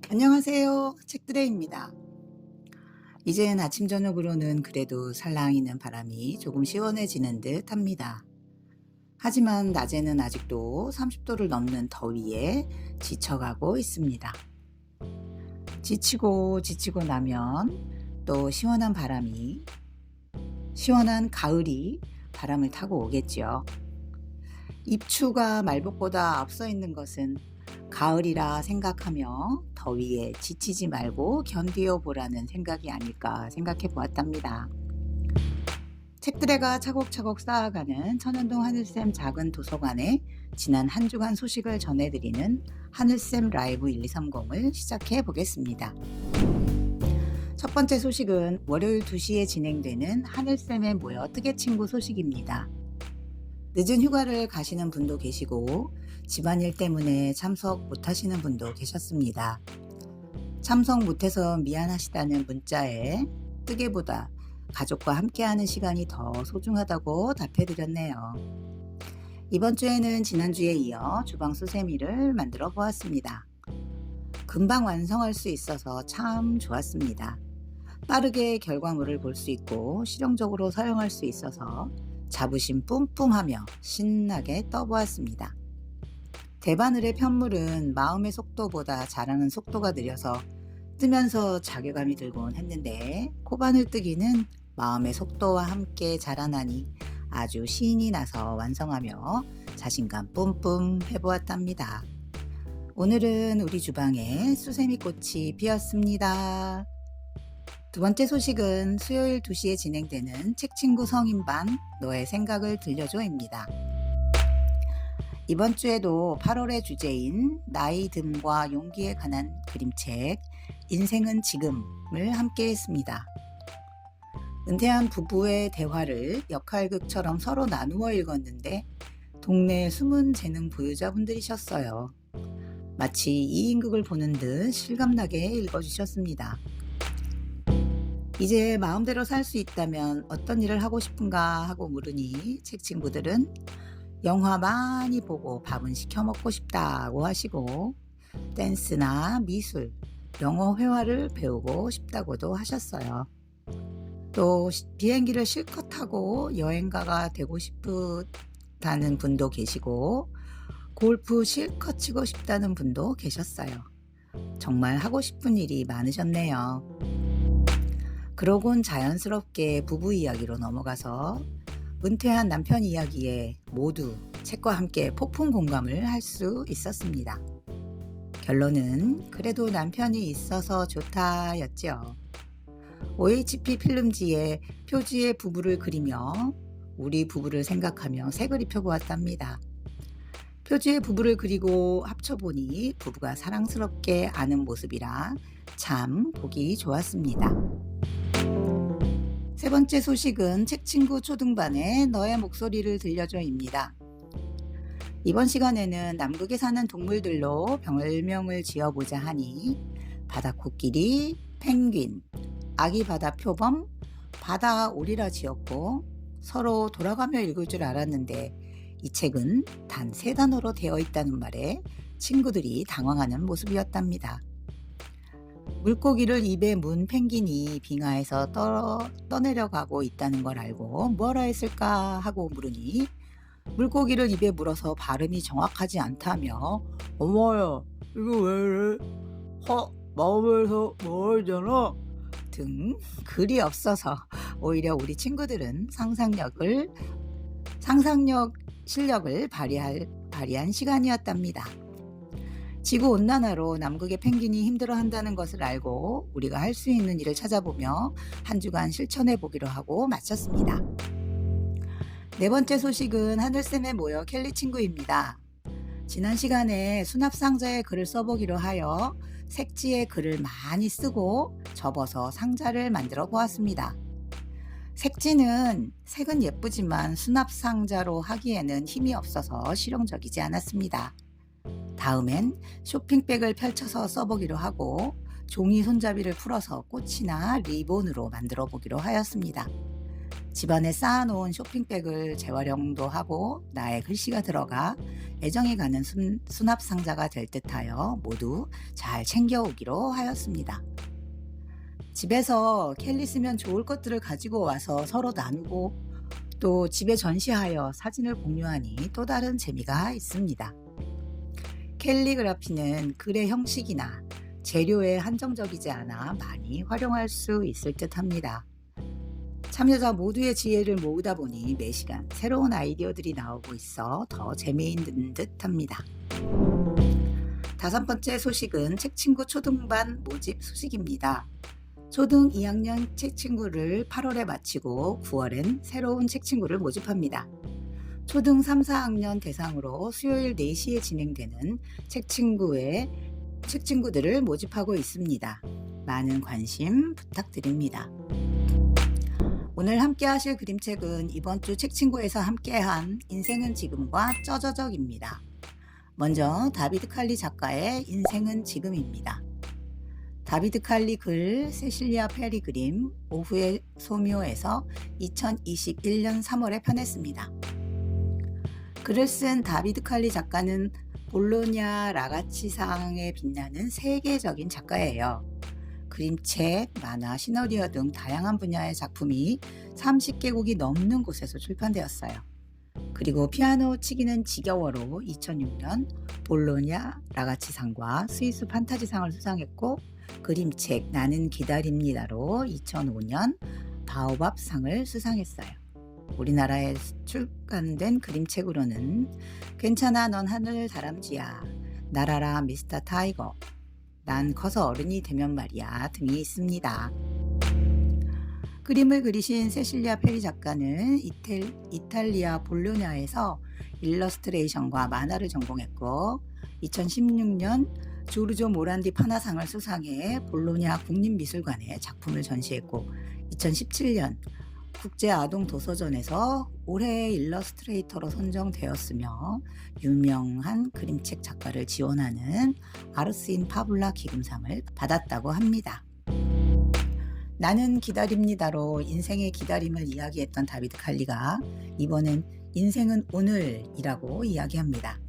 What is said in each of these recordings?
안녕하세요. 책드레입니다. 이젠 아침 저녁으로는 그래도 살랑이는 바람이 조금 시원해지는 듯 합니다. 하지만 낮에는 아직도 30도를 넘는 더위에 지쳐가고 있습니다. 지치고 나면 또 시원한 가을이 바람을 타고 오겠지요. 입추가 말복보다 앞서 있는 것은 가을이라 생각하며 더위에 지치지 말고 견디어 보라는 생각이 아닐까 생각해 보았답니다. 책들에가 차곡차곡 쌓아가는 천연동 하늘쌤 작은 도서관에 지난 한 주간 소식을 전해드리는 하늘쌤 라이브 1230을 시작해 보겠습니다. 첫 번째 소식은 월요일 2시에 진행되는 하늘쌤의 모여 뜨개 친구 소식입니다. 늦은 휴가를 가시는 분도 계시고 집안일 때문에 참석 못하시는 분도 계셨습니다. 참석 못해서 미안하시다는 문자에 뜨개보다 가족과 함께하는 시간이 더 소중하다고 답해드렸네요. 이번 주에는 지난주에 이어 주방 수세미를 만들어 보았습니다. 금방 완성할 수 있어서 참 좋았습니다. 빠르게 결과물을 볼 수 있고 실용적으로 사용할 수 있어서 자부심 뿜뿜하며 신나게 떠보았습니다. 대바늘의 편물은 마음의 속도보다 자라는 속도가 느려서 뜨면서 자괴감이 들곤 했는데 코바늘 뜨기는 마음의 속도와 함께 자라나니 아주 신이 나서 완성하며 자신감 뿜뿜 해보았답니다. 오늘은 우리 주방에 수세미꽃이 피었습니다. 두 번째 소식은 수요일 2시에 진행되는 책친구 성인반 너의 생각을 들려줘입니다. 이번 주에도 8월의 주제인 나이 듦과 용기에 관한 그림책 인생은 지금을 함께 했습니다. 은퇴한 부부의 대화를 역할극처럼 서로 나누어 읽었는데 동네 숨은 재능 보유자분들이셨어요. 마치 2인극을 보는 듯 실감나게 읽어주셨습니다. 이제 마음대로 살 수 있다면 어떤 일을 하고 싶은가 하고 물으니 책 친구들은 영화 많이 보고 밥은 시켜 먹고 싶다고 하시고 댄스나 미술, 영어 회화를 배우고 싶다고도 하셨어요. 또 비행기를 실컷 타고 여행가가 되고 싶다는 분도 계시고 골프 실컷 치고 싶다는 분도 계셨어요. 정말 하고 싶은 일이 많으셨네요. 그러곤 자연스럽게 부부 이야기로 넘어가서 은퇴한 남편 이야기에 모두 책과 함께 폭풍 공감을 할 수 있었습니다. 결론은 그래도 남편이 있어서 좋다였죠. OHP 필름지에 표지의 부부를 그리며 우리 부부를 생각하며 색을 입혀보았답니다. 표지의 부부를 그리고 합쳐보니 부부가 사랑스럽게 아는 모습이라 참 보기 좋았습니다. 세 번째 소식은 책친구 초등반의 너의 목소리를 들려줘입니다. 이번 시간에는 남극에 사는 동물들로 별명을 지어보자 하니 바다코끼리, 펭귄, 아기 바다 표범, 바다 오리라 지었고 서로 돌아가며 읽을 줄 알았는데 이 책은 단 3단어로 되어 있다는 말에 친구들이 당황하는 모습이었답니다. 물고기를 입에 문 펭귄이 빙하에서 떠내려가고 있다는 걸 알고 뭐라 했을까 하고 물으니 물고기를 입에 물어서 발음이 정확하지 않다며 어머야 이거 왜 이래? 마음에서 멀잖아 등 글이 없어서 오히려 우리 친구들은 상상력 실력을 발휘한 시간이었답니다. 지구온난화로 남극의 펭귄이 힘들어한다는 것을 알고 우리가 할 수 있는 일을 찾아보며 한 주간 실천해 보기로 하고 마쳤습니다. 네 번째 소식은 하늘쌤에 모여 켈리 친구입니다. 지난 시간에 수납상자에 글을 써보기로 하여 색지에 글을 많이 쓰고 접어서 상자를 만들어 보았습니다. 색지는 색은 예쁘지만 수납상자로 하기에는 힘이 없어서 실용적이지 않았습니다. 다음엔 쇼핑백을 펼쳐서 써보기로 하고 종이 손잡이를 풀어서 꽃이나 리본으로 만들어 보기로 하였습니다. 집안에 쌓아놓은 쇼핑백을 재활용도 하고 나의 글씨가 들어가 애정이 가는 수납 상자가 될 듯하여 모두 잘 챙겨오기로 하였습니다. 집에서 캘리 쓰면 좋을 것들을 가지고 와서 서로 나누고 또 집에 전시하여 사진을 공유하니 또 다른 재미가 있습니다. 캘리그라피는 글의 형식이나 재료에 한정적이지 않아 많이 활용할 수 있을 듯 합니다. 참여자 모두의 지혜를 모으다 보니 매시간 새로운 아이디어들이 나오고 있어 더 재미있는 듯 합니다. 5번째 소식은 책친구 초등반 모집 소식입니다. 초등 2학년 책친구를 8월에 마치고 9월엔 새로운 책친구를 모집합니다. 초등 3, 4학년 대상으로 수요일 4시에 진행되는 책친구들을 모집하고 있습니다. 많은 관심 부탁드립니다. 오늘 함께 하실 그림책은 이번 주 책친구에서 함께한 인생은 지금과 쩌저적입니다. 먼저 다비드 칼리 작가의 인생은 지금입니다. 다비드 칼리 글, 세실리아 페리 그림, 오후의 소묘에서 2021년 3월에 편했습니다. 글을 쓴 다비드 칼리 작가는 볼로냐 라가치상에 빛나는 세계적인 작가예요. 그림책, 만화, 시나리오 등 다양한 분야의 작품이 30개국이 넘는 곳에서 출판되었어요. 그리고 피아노 치기는 지겨워로 2006년 볼로냐 라가치상과 스위스 판타지상을 수상했고 그림책 나는 기다립니다로 2005년 바오밥상을 수상했어요. 우리나라에 출간된 그림책으로는 괜찮아 넌 하늘 다람쥐야, 날아라 미스터 타이거, 난 커서 어른이 되면 말이야 등이 있습니다. 그림을 그리신 세실리아 페리 작가는 이탈리아 볼로냐에서 일러스트레이션과 만화를 전공했고 2016년 조르조 모란디 파나상을 수상해 볼로냐 국립미술관에 작품을 전시했고 2017년 국제아동도서전에서 올해의 일러스트레이터로 선정되었으며 유명한 그림책 작가를 지원하는 아르스인 파블라 기금상을 받았다고 합니다. 나는 기다립니다로 인생의 기다림을 이야기했던 다비드 칼리가 이번엔 인생은 오늘이라고 이야기합니다.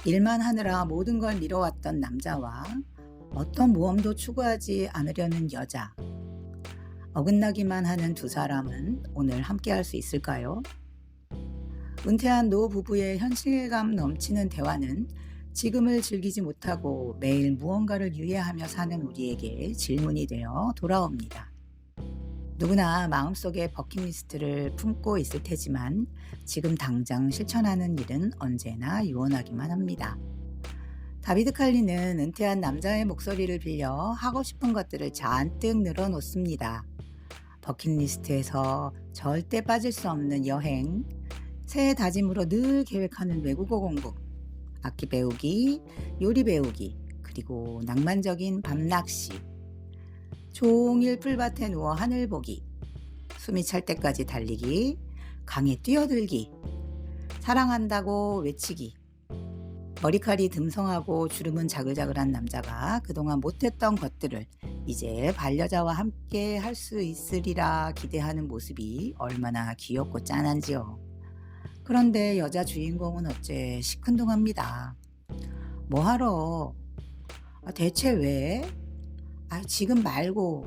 일만 하느라 모든 걸 미뤄왔던 남자와 어떤 모험도 추구하지 않으려는 여자, 어긋나기만 하는 두 사람은 오늘 함께할 수 있을까요? 은퇴한 노부부의 현실감 넘치는 대화는 지금을 즐기지 못하고 매일 무언가를 유예하며 사는 우리에게 질문이 되어 돌아옵니다. 누구나 마음속에 버킷리스트를 품고 있을 테지만 지금 당장 실천하는 일은 언제나 유언하기만 합니다. 다비드 칼리는 은퇴한 남자의 목소리를 빌려 하고 싶은 것들을 잔뜩 늘어놓습니다. 버킷리스트에서 절대 빠질 수 없는 여행, 새해 다짐으로 늘 계획하는 외국어 공부, 악기 배우기, 요리 배우기, 그리고 낭만적인 밤낚시, 종일 풀밭에 누워 하늘 보기, 숨이 찰 때까지 달리기, 강에 뛰어들기, 사랑한다고 외치기, 머리칼이 듬성하고 주름은 자글자글한 남자가 그동안 못했던 것들을 이제 반려자와 함께 할 수 있으리라 기대하는 모습이 얼마나 귀엽고 짠한지요. 그런데 여자 주인공은 어째 시큰둥합니다. 뭐하러? 대체 왜? 지금 말고.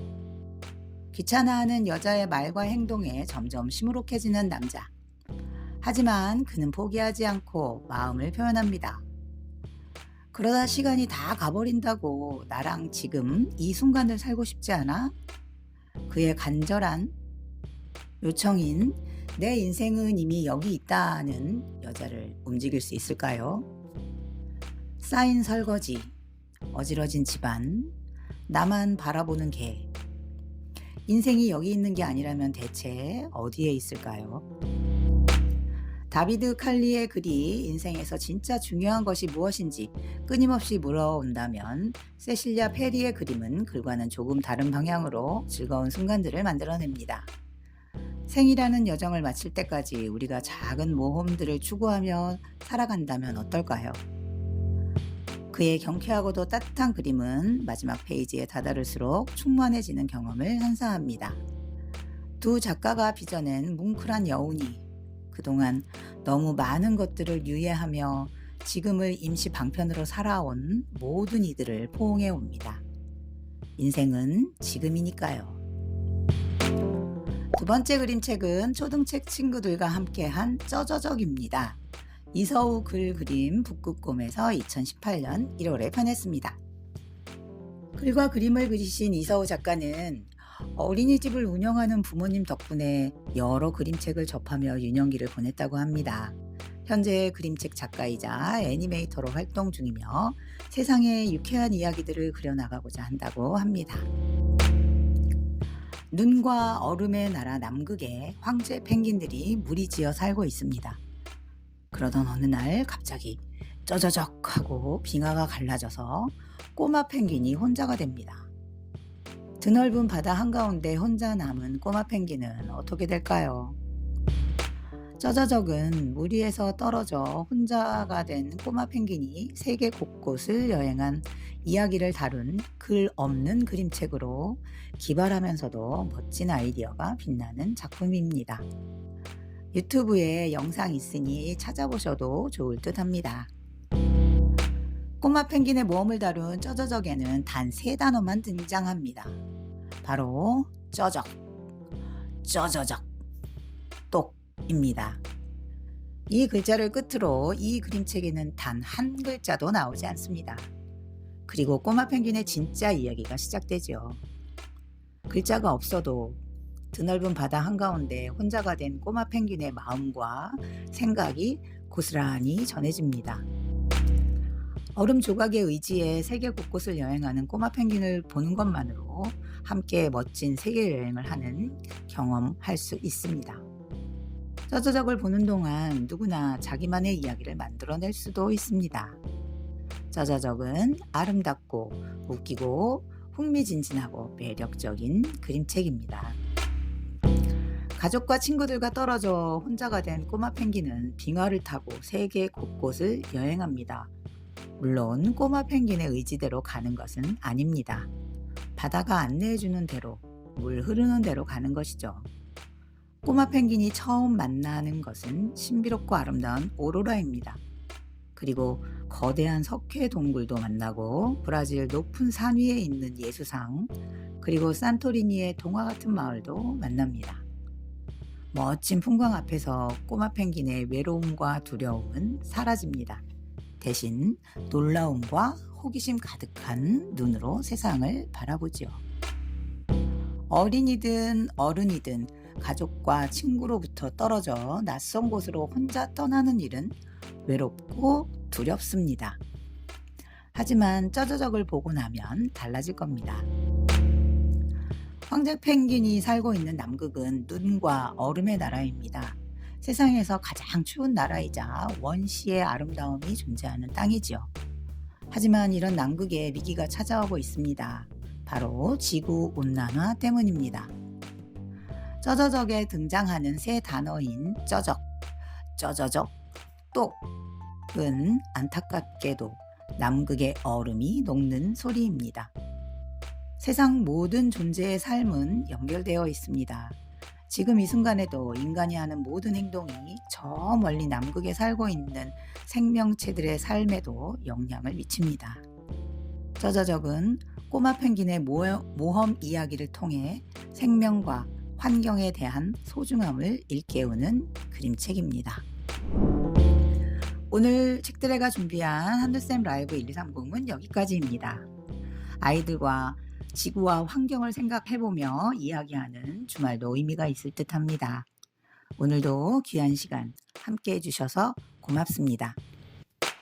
귀찮아하는 여자의 말과 행동에 점점 시무룩해지는 남자. 하지만 그는 포기하지 않고 마음을 표현합니다. 그러다 시간이 다 가버린다고 나랑 지금 이 순간을 살고 싶지 않아? 그의 간절한 요청인 내 인생은 이미 여기 있다는 여자를 움직일 수 있을까요? 쌓인 설거지, 어지러진 집안, 나만 바라보는 개. 인생이 여기 있는 게 아니라면 대체 어디에 있을까요? 다비드 칼리의 글이 인생에서 진짜 중요한 것이 무엇인지 끊임없이 물어온다면 세실리아 페리의 그림은 글과는 조금 다른 방향으로 즐거운 순간들을 만들어냅니다. 생이라는 여정을 마칠 때까지 우리가 작은 모험들을 추구하며 살아간다면 어떨까요? 그의 경쾌하고도 따뜻한 그림은 마지막 페이지에 다다를수록 충만해지는 경험을 선사합니다. 두 작가가 빚어낸 뭉클한 여운이 그동안 너무 많은 것들을 유예하며 지금을 임시 방편으로 살아온 모든 이들을 포옹해 옵니다. 인생은 지금이니까요. 두 번째 그림책은 초등책 친구들과 함께한 쩌저적입니다. 이서우 글 그림 북극곰에서 2018년 1월에 편했습니다. 글과 그림을 그리신 이서우 작가는 어린이집을 운영하는 부모님 덕분에 여러 그림책을 접하며 유년기를 보냈다고 합니다. 현재 그림책 작가이자 애니메이터로 활동 중이며 세상의 유쾌한 이야기들을 그려나가고자 한다고 합니다. 눈과 얼음의 나라 남극에 황제 펭귄들이 무리지어 살고 있습니다. 그러던 어느 날 갑자기 쩌저적 하고 빙하가 갈라져서 꼬마 펭귄이 혼자가 됩니다. 드넓은 바다 한가운데 혼자 남은 꼬마 펭귄은 어떻게 될까요? 쩌저적은 물 위에서 떨어져 혼자가 된 꼬마 펭귄이 세계 곳곳을 여행한 이야기를 다룬 글 없는 그림책으로 기발하면서도 멋진 아이디어가 빛나는 작품입니다. 유튜브에 영상 있으니 찾아보셔도 좋을 듯 합니다. 꼬마 펭귄의 모험을 다룬 쩌저적에는 단 3단어만 등장합니다. 바로 쩌적, 쩌저적, 똑입니다. 이 글자를 끝으로 이 그림책에는 단 한 글자도 나오지 않습니다. 그리고 꼬마 펭귄의 진짜 이야기가 시작되죠. 글자가 없어도 드넓은 바다 한가운데 혼자가 된 꼬마 펭귄의 마음과 생각이 고스란히 전해집니다. 얼음 조각의 의지에 세계 곳곳을 여행하는 꼬마 펭귄을 보는 것만으로 함께 멋진 세계 여행을 하는 경험할 수 있습니다. 쩌저적을 보는 동안 누구나 자기만의 이야기를 만들어낼 수도 있습니다. 쩌저적은 아름답고 웃기고 흥미진진하고 매력적인 그림책입니다. 가족과 친구들과 떨어져 혼자가 된 꼬마 펭귄은 빙하를 타고 세계 곳곳을 여행합니다. 물론 꼬마 펭귄의 의지대로 가는 것은 아닙니다. 바다가 안내해주는 대로, 물 흐르는 대로 가는 것이죠. 꼬마 펭귄이 처음 만나는 것은 신비롭고 아름다운 오로라입니다. 그리고 거대한 석회 동굴도 만나고 브라질 높은 산 위에 있는 예수상, 그리고 산토리니의 동화 같은 마을도 만납니다. 멋진 풍광 앞에서 꼬마 펭귄의 외로움과 두려움은 사라집니다. 대신 놀라움과 호기심 가득한 눈으로 세상을 바라보지요. 어린이든 어른이든 가족과 친구로부터 떨어져 낯선 곳으로 혼자 떠나는 일은 외롭고 두렵습니다. 하지만 쩌저적을 보고 나면 달라질 겁니다. 황제 펭귄이 살고 있는 남극은 눈과 얼음의 나라입니다. 세상에서 가장 추운 나라이자 원시의 아름다움이 존재하는 땅이지요. 하지만 이런 남극에 위기가 찾아오고 있습니다. 바로 지구온난화 때문입니다. 쩌저적에 등장하는 세 단어인 쩌적, 쩌저적, 똑은 안타깝게도 남극의 얼음이 녹는 소리입니다. 세상 모든 존재의 삶은 연결되어 있습니다. 지금 이 순간에도 인간이 하는 모든 행동이 저 멀리 남극에 살고 있는 생명체들의 삶에도 영향을 미칩니다. 쩌저적은 꼬마 펭귄의 모험 이야기를 통해 생명과 환경에 대한 소중함을 일깨우는 그림책입니다. 오늘 책들애가 준비한 하늘쌤 라이브 1230은 여기까지입니다. 아이들과 지구와 환경을 생각해보며 이야기하는 주말도 의미가 있을 듯합니다. 오늘도 귀한 시간 함께 해주셔서 고맙습니다.